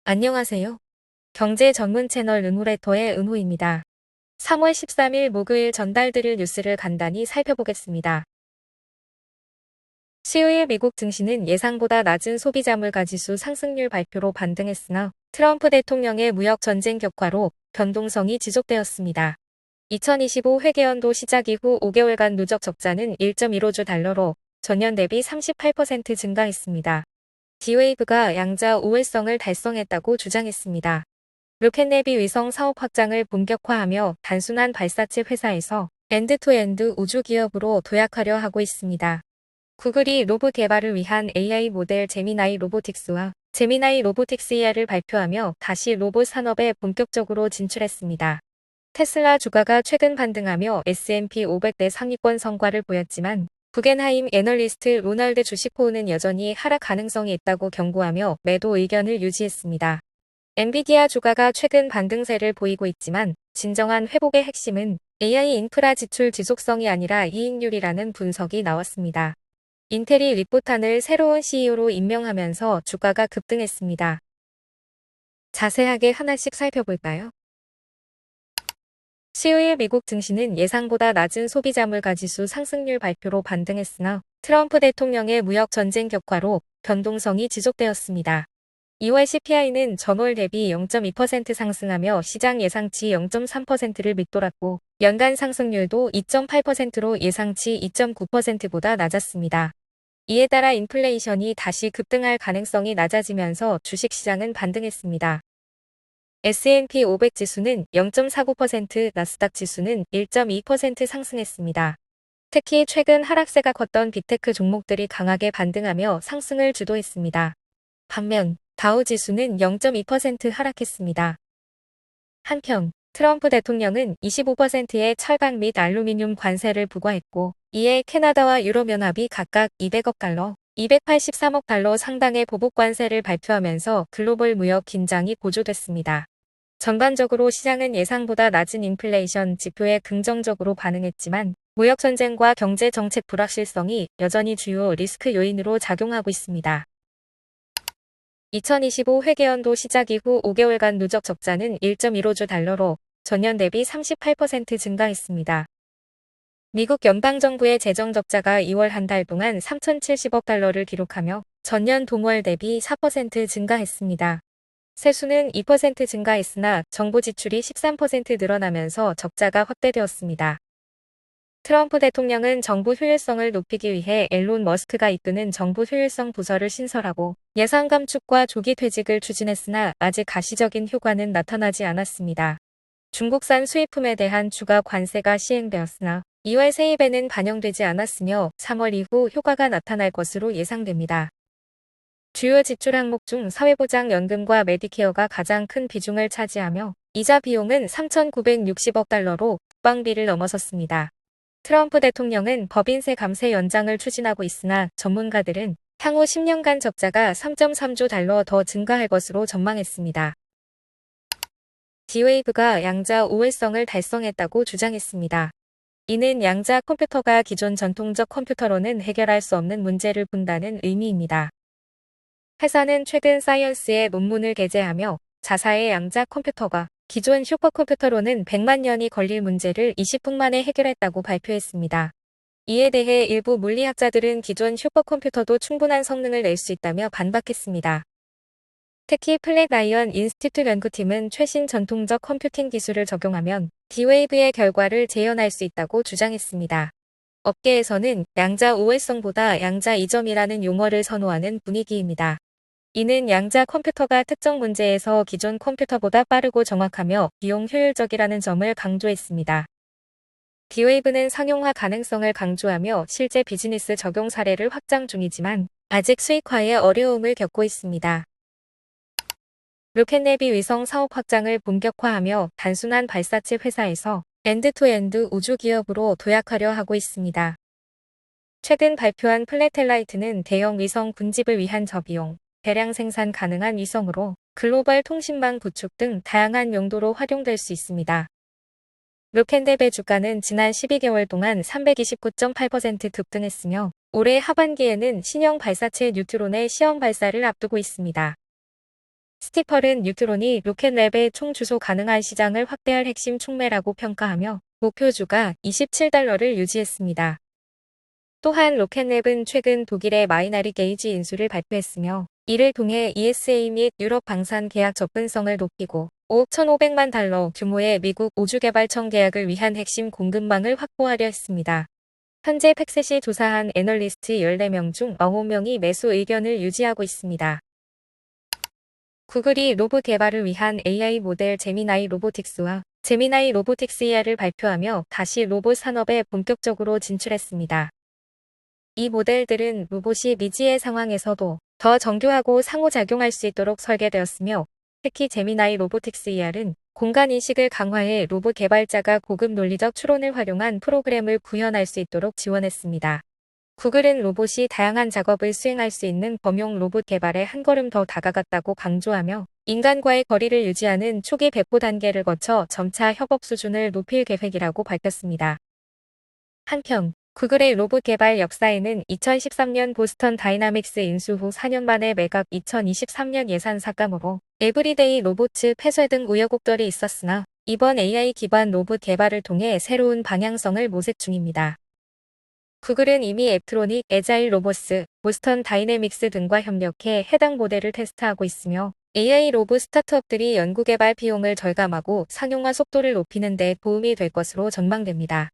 안녕하세요. 경제 전문 채널 은호레터의 은호입니다. 3월 13일 목요일 전달드릴 뉴스를 간단히 살펴보겠습니다. 수요일 미국 증시는 예상보다 낮은 소비자물가 지수 상승률 발표로 반등했으나 트럼프 대통령의 무역 전쟁 격화로 변동성이 지속되었습니다. 2025 회계연도 시작 이후 5개월간 누적 적자는 1.15조 달러로 전년 대비 38% 증가했습니다. D-Wave가 양자 우회성을 달성했다고 주장했습니다. 로켓네비 위성 사업 확장을 본격화하며 단순한 발사체 회사에서 엔드투엔드 우주 기업으로 도약하려 하고 있습니다. 구글이 로봇 개발을 위한 AI 모델 제미나이 로보틱스와 제미나이 로보틱스 ER을 발표하며 다시 로봇 산업에 본격적으로 진출했습니다. 테슬라 주가가 최근 반등하며 S&P 500대 상위권 성과를 보였지만 구겐하임 애널리스트 로널드 주시코우는 여전히 하락 가능성이 있다고 경고하며 매도 의견을 유지했습니다. 엔비디아 주가가 최근 반등세를 보이고 있지만 진정한 회복의 핵심은 AI 인프라 지출 지속성이 아니라 이익률이라는 분석이 나왔습니다. 인텔이 리포탄을 새로운 CEO로 임명하면서 주가가 급등했습니다. 자세하게 하나씩 살펴볼까요? 수요일 미국 증시는 예상보다 낮은 소비자물가 지수 상승률 발표로 반등했으나 트럼프 대통령의 무역 전쟁 격화로 변동성이 지속되었습니다. 2월 CPI는 전월 대비 0.2% 상승하며 시장 예상치 0.3%를 밑돌았고 연간 상승률도 2.8%로 예상치 2.9%보다 낮았습니다. 이에 따라 인플레이션이 다시 급등할 가능성이 낮아지면서 주식시장은 반등했습니다. S&P 500 지수는 0.49%, 나스닥 지수는 1.2% 상승했습니다. 특히 최근 하락세가 컸던 빅테크 종목들이 강하게 반등하며 상승을 주도했습니다. 반면 다우 지수는 0.2% 하락했습니다. 한편 트럼프 대통령은 25%의 철강 및 알루미늄 관세를 부과했고 이에 캐나다와 유럽연합이 각각 200억 달러, 283억 달러 상당의 보복 관세를 발표하면서 글로벌 무역 긴장이 고조됐습니다. 전반적으로 시장은 예상보다 낮은 인플레이션 지표에 긍정적으로 반응했지만 무역 전쟁과 경제 정책 불확실성이 여전히 주요 리스크 요인으로 작용하고 있습니다. 2025 회계연도 시작 이후 5개월간 누적 적자는 1.15조 달러로 전년 대비 38% 증가했습니다. 미국 연방정부의 재정 적자가 2월 한 달 동안 3,070억 달러를 기록하며 전년 동월 대비 4% 증가했습니다. 세수는 2% 증가했으나 정부 지출이 13% 늘어나면서 적자가 확대되었습니다. 트럼프 대통령은 정부 효율성을 높이기 위해 앨론 머스크가 이끄는 정부 효율성 부서를 신설하고 예산 감축과 조기 퇴직을 추진했으나 아직 가시적인 효과는 나타나지 않았습니다. 중국산 수입품에 대한 추가 관세가 시행되었으나 2월 세입에는 반영되지 않았으며 3월 이후 효과가 나타날 것으로 예상됩니다. 주요 지출 항목 중 사회보장연금과 메디케어가 가장 큰 비중을 차지하며 이자 비용은 3,960억 달러로 국방비를 넘어섰습니다. 트럼프 대통령은 법인세 감세 연장을 추진하고 있으나 전문가들은 향후 10년간 적자가 3.3조 달러 더 증가할 것으로 전망했습니다. D-Wave가 양자 우회성을 달성했다고 주장했습니다. 이는 양자 컴퓨터가 기존 전통적 컴퓨터로는 해결할 수 없는 문제를 푼다는 의미입니다. 회사는 최근 사이언스에 논문을 게재하며 자사의 양자 컴퓨터가 기존 슈퍼컴퓨터로는 100만 년이 걸릴 문제를 20분 만에 해결했다고 발표했습니다. 이에 대해 일부 물리학자들은 기존 슈퍼컴퓨터도 충분한 성능을 낼 수 있다며 반박했습니다. 특히 플랫아이언 인스티튜트 연구팀은 최신 전통적 컴퓨팅 기술을 적용하면 D-Wave의 결과를 재현할 수 있다고 주장했습니다. 업계에서는 양자 우회성보다 양자 이점이라는 용어를 선호하는 분위기입니다. 이는 양자 컴퓨터가 특정 문제에서 기존 컴퓨터보다 빠르고 정확하며 비용 효율적이라는 점을 강조했습니다. D-Wave는 상용화 가능성을 강조하며 실제 비즈니스 적용 사례를 확장 중이지만 아직 수익화에 어려움을 겪고 있습니다. 로켓네비 위성 사업 확장을 본격화하며 단순한 발사체 회사에서 엔드투엔드 우주 기업으로 도약하려 하고 있습니다. 최근 발표한 플래텔라이트는 대형 위성 군집을 위한 저비용, 대량 생산 가능한 위성으로 글로벌 통신망 구축 등 다양한 용도로 활용될 수 있습니다. 로켓neb의 주가는 지난 12개월 동안 329.8% 급등했으며 올해 하반기에는 신형 발사체 뉴트론의 시험 발사를 앞두고 있습니다. 스티펄은 뉴트론이 로켓랩의 총 주소 가능한 시장을 확대할 핵심 촉매라고 평가하며 목표주가 $27를 유지했습니다. 또한 로켓랩은 최근 독일의 마이나리 게이지 인수를 발표했으며 이를 통해 ESA 및 유럽 방산 계약 접근성을 높이고 5억 1,500만 달러 규모의 미국 우주개발청 계약을 위한 핵심 공급망을 확보하려 했습니다. 현재 팩셋이 조사한 애널리스트 14명 중 9명이 매수 의견을 유지하고 있습니다. 구글이 로봇 개발을 위한 AI 모델 제미나이 로보틱스와 제미나이 로보틱스 ER을 발표하며 다시 로봇 산업에 본격적으로 진출했습니다. 이 모델들은 로봇이 미지의 상황에서도 더 정교하고 상호작용할 수 있도록 설계되었으며 특히 제미나이 로보틱스 ER은 공간인식을 강화해 로봇 개발자가 고급 논리적 추론을 활용한 프로그램을 구현할 수 있도록 지원했습니다. 구글은 로봇이 다양한 작업을 수행할 수 있는 범용 로봇 개발에 한 걸음 더 다가갔다고 강조하며 인간과의 거리를 유지하는 초기 배포 단계를 거쳐 점차 협업 수준을 높일 계획이라고 밝혔습니다. 한편 구글의 로봇 개발 역사에는 2013년 보스턴 다이나믹스 인수 후 4년 만에 매각 2023년 예산 삭감으로 에브리데이 로보츠 폐쇄 등 우여곡절이 있었으나 이번 AI 기반 로봇 개발을 통해 새로운 방향성을 모색 중입니다. 구글은 이미 앱트로닉, 에자일 로보스, 보스턴 다이내믹스 등과 협력해 해당 모델을 테스트하고 있으며 AI 로봇 스타트업들이 연구개발 비용을 절감하고 상용화 속도를 높이는 데 도움이 될 것으로 전망됩니다.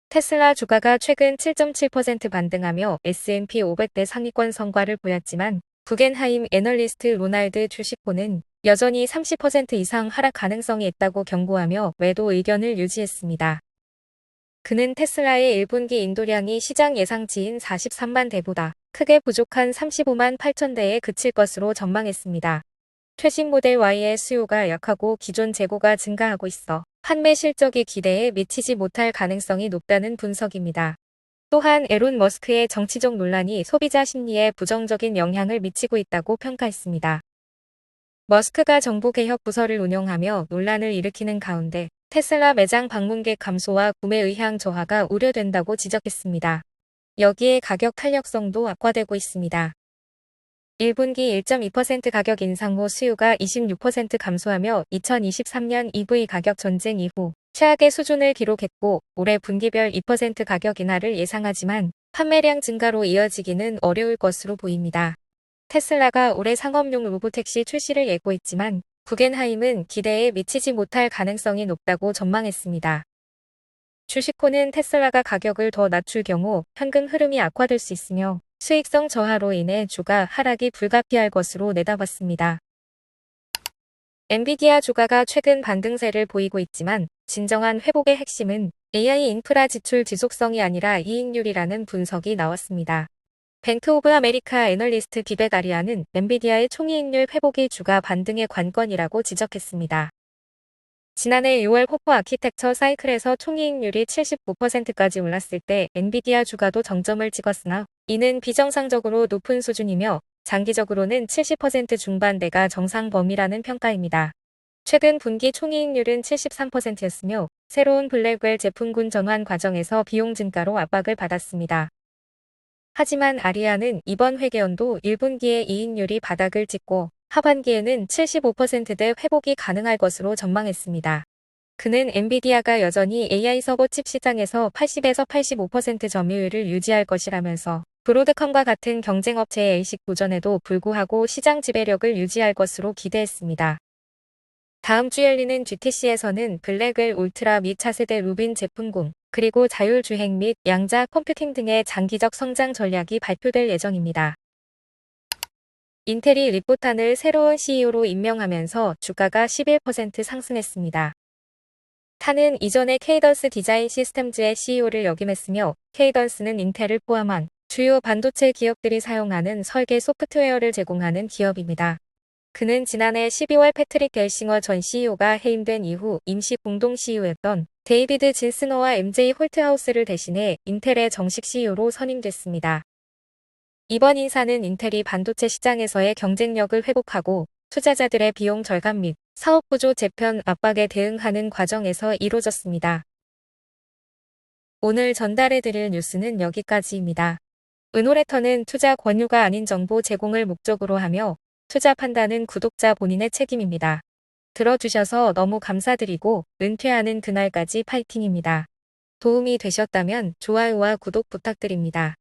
테슬라 주가가 최근 7.7% 반등하며 S&P 500대 상위권 성과를 보였지만 구겐하임 애널리스트 로날드 주식호는 여전히 30% 이상 하락 가능성이 있다고 경고하며 매도 의견을 유지했습니다. 그는 테슬라의 1분기 인도량이 시장 예상치인 43만 대보다 크게 부족한 35만 8천 대에 그칠 것으로 전망했습니다. 최신 모델 Y의 수요가 약하고 기존 재고가 증가하고 있어 판매 실적이 기대에 미치지 못할 가능성이 높다는 분석입니다. 또한 에론 머스크의 정치적 논란이 소비자 심리에 부정적인 영향을 미치고 있다고 평가했습니다. 머스크가 정보개혁 부서를 운영하며 논란을 일으키는 가운데 테슬라 매장 방문객 감소와 구매 의향 저하가 우려된다고 지적했습니다. 여기에 가격 탄력성도 악화되고 있습니다. 1분기 1.2% 가격 인상 후 수요가 26% 감소하며 2023년 EV 가격 전쟁 이후 최악의 수준을 기록했고 올해 분기별 2% 가격 인하를 예상하지만 판매량 증가로 이어지기는 어려울 것으로 보입니다. 테슬라가 올해 상업용 로보택시 출시를 예고했지만 구겐하임은 기대에 미치지 못할 가능성이 높다고 전망했습니다. 주식호는 테슬라가 가격을 더 낮출 경우 현금 흐름이 악화될 수 있으며 수익성 저하로 인해 주가 하락이 불가피할 것으로 내다봤습니다. 엔비디아 주가가 최근 반등세를 보이고 있지만 진정한 회복의 핵심은 AI 인프라 지출 지속성이 아니라 이익률이라는 분석이 나왔습니다. 뱅크 오브 아메리카 애널리스트 비벳 아리아는 엔비디아의 총이익률 회복이 주가 반등의 관건이라고 지적했습니다. 지난해 6월 호프 아키텍처 사이클에서 총이익률이 79%까지 올랐을 때 엔비디아 주가도 정점을 찍었으나 이는 비정상적으로 높은 수준이며 장기적으로는 70% 중반대가 정상 범위라는 평가입니다. 최근 분기 총이익률은 73%였으며 새로운 블랙웰 제품군 전환 과정에서 비용 증가로 압박을 받았습니다. 하지만 아리아는 이번 회계연도 1분기에 이익률이 바닥을 찍고 하반기에는 75%대 회복이 가능할 것으로 전망했습니다. 그는 엔비디아가 여전히 AI 서버 칩 시장에서 80에서 85% 점유율을 유지할 것이라면서 브로드컴과 같은 경쟁업체의 A식 도전에도 불구하고 시장 지배력을 유지할 것으로 기대했습니다. 다음 주 열리는 GTC에서는 블랙웰 울트라 및 차세대 루빈 제품군, 그리고 자율주행 및 양자 컴퓨팅 등의 장기적 성장 전략이 발표될 예정입니다. 인텔이 리포탄을 새로운 CEO로 임명하면서 주가가 11% 상승했습니다. 탄은 이전에 케이던스 디자인 시스템즈의 CEO를 역임했으며 케이던스는 인텔을 포함한 주요 반도체 기업들이 사용하는 설계 소프트웨어를 제공하는 기업입니다. 그는 지난해 12월 패트릭 델싱어 전 CEO가 해임된 이후 임시 공동 CEO였던 데이비드 진스너와 MJ 홀트하우스를 대신해 인텔의 정식 CEO로 선임됐습니다. 이번 인사는 인텔이 반도체 시장에서의 경쟁력을 회복하고 투자자들의 비용 절감 및 사업 구조 재편 압박에 대응하는 과정에서 이루어졌습니다. 오늘 전달해드릴 뉴스는 여기까지입니다. 은호레터는 투자 권유가 아닌 정보 제공을 목적으로 하며 투자 판단은 구독자 본인의 책임입니다. 들어주셔서 너무 감사드리고 은퇴하는 그날까지 파이팅입니다. 도움이 되셨다면 좋아요와 구독 부탁드립니다.